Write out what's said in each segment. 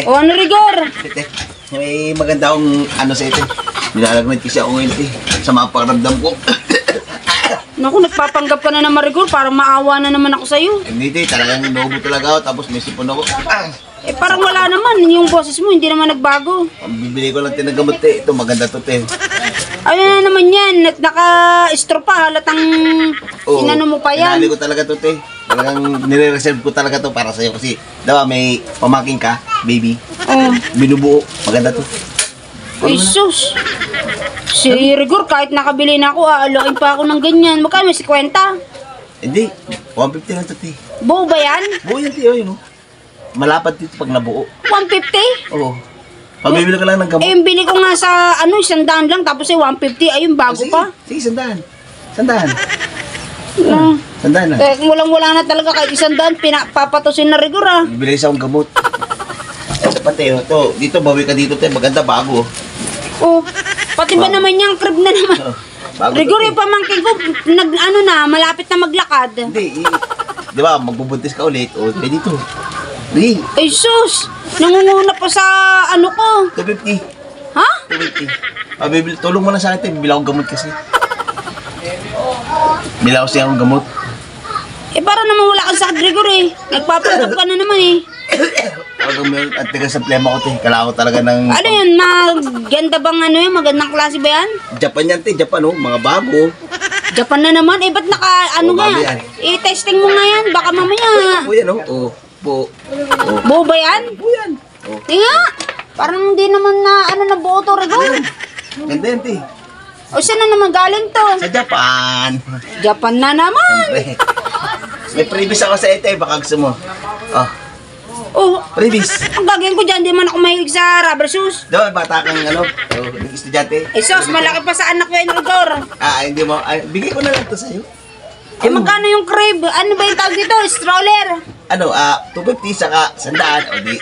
O ano, Rigor? May maganda akong ano sa ito. Nilalagnan kasi ako ngayon sa mga pakiramdam ko. Naku, nagpapanggap ka na naman, Rigor. Parang maawa na naman ako sa'yo. Hindi talagang inuubo talaga ako. Tapos may sipon ako. Parang wala naman. Yung boses mo, hindi naman nagbago. Bibili ko lang tinagamot Ito maganda to Ayun na naman yan. Naka-straw pa. Halatang inano mo pa yan. Inali ko talaga to Talagang nire-reserve ko talaga to para sa'yo. Kasi daw may pamangking ka, baby. Binubuo. Maganda to. Ay, sus. Si Rigor, kahit nakabili na ako, aalokin pa ako ng ganyan. Magkano, 50? Hindi. 150 lang to Buo ba yan? Buo yan yun. Malapad dito pag nabuo. 150? Oo. Pabibili ka lang ng gamot. Yung bili ko nga sa 100 lang, tapos 150. Ayun, bago pa. Sige, 100. 100. na. Kung walang-wala na talaga kahit 100, pinapapatusin na Rigor Bibili sa akong gamot. Pati dito, bawi ka dito maganda, bago. Pati ba naman yung crib na naman? Rigor, yung pamangkin ko, malapit na maglakad. Hindi, di ba, magbubuntis ka ulit, pwede dito. Ay sus, nangunguna pa sa ano ko. 250. Ha? 250. Tulong mo na sa akin, bila akong gamot kasi. Bila ko siya akong gamot. Para naman wala kang sakit, Rigor Nagpapanggap ka na naman At tiga sa plema ko kailangan ko talaga ng... Ano yun, maganda bang magandang klase ba yan? Japan yan Japan mga bago. Japan na naman, ba't i-testing mo nga yan, baka mamaya. Yan Buo ba yan? Buo yan. Nga, parang hindi naman na buo to, Rigor. Ganda yan Saan na naman galing to? Sa Japan. Japan na naman. May previous ako sa ito baka gusto mo. Previous. Ang gagawin ko dyan, di man ako mahilig sa rubber shoes. Doon, bata kang estudyante. Sus, malaki pa sa anak ko yun, Rigor. Hindi mo, bigay ko na lang to sa'yo. Magkano yung crib? Ano ba yung tawag dito? Stroller? 250 saka 100 o di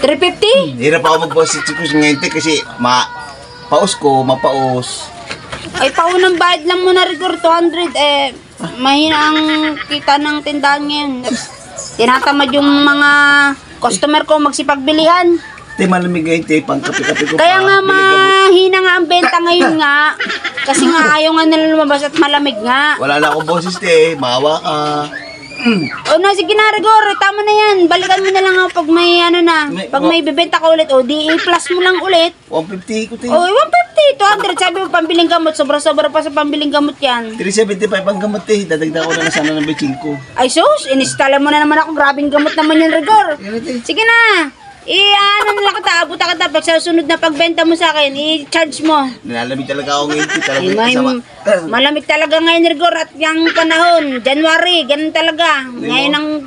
350. 350? Hirap ako mag-boss ngayon kasi paus ko, mapaus. Ay, paunang bayad lang muna, Rigor, 200. Mahina ang kita ng tindahan ngayon. Tinatamad yung mga customer ko magsipagbilihan. Malamig ngayon pang kape-kape ko. Kaya nga mahina nga ang benta ngayon nga. Kasi nga ayaw nga nila lumabas at malamig nga. Wala na akong boses maawa ka. Sige na, Rigor, tama na yan. Balikan mo na lang pag may pag may bibenta ka ulit, di i-plus mo lang ulit. 150 ko 150, 200. Sabi mo, pambiling gamot. Sobra-sobra pa sa pambiling gamot yan. 375 ang gamot dadagdag ko na sana ng betching ko. Ay sus, inistala mo na naman ako. Grabing gamot naman yan, Rigor. Sige na. Na lang kita, abuta kita. Pag sa sunod na pagbenta mo sa akin, i-charge mo. Nalamig talaga ako ngayon. Malamig talaga ngayon, Rigor. At yung panahon, January, ganun talaga. Ngayon ang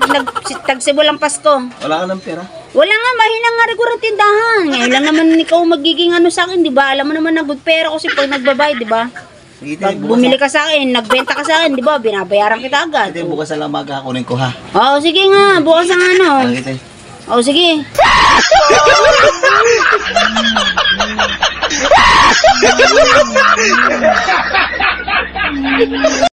nagsibo lang Pasko. Wala ka ng pera? Wala nga, mahina nga, Rigor, ang tindahan. Ngayon lang naman ikaw magiging sa akin, di ba? Alam mo naman na good pera kasi pag nagbabayad, di ba? Pag bumili ka sa akin, nagbenta ka sa akin, di ba? Binabayaran kita agad. Bukas na lang kunin ko ha. Sige nga, bukas ang sige.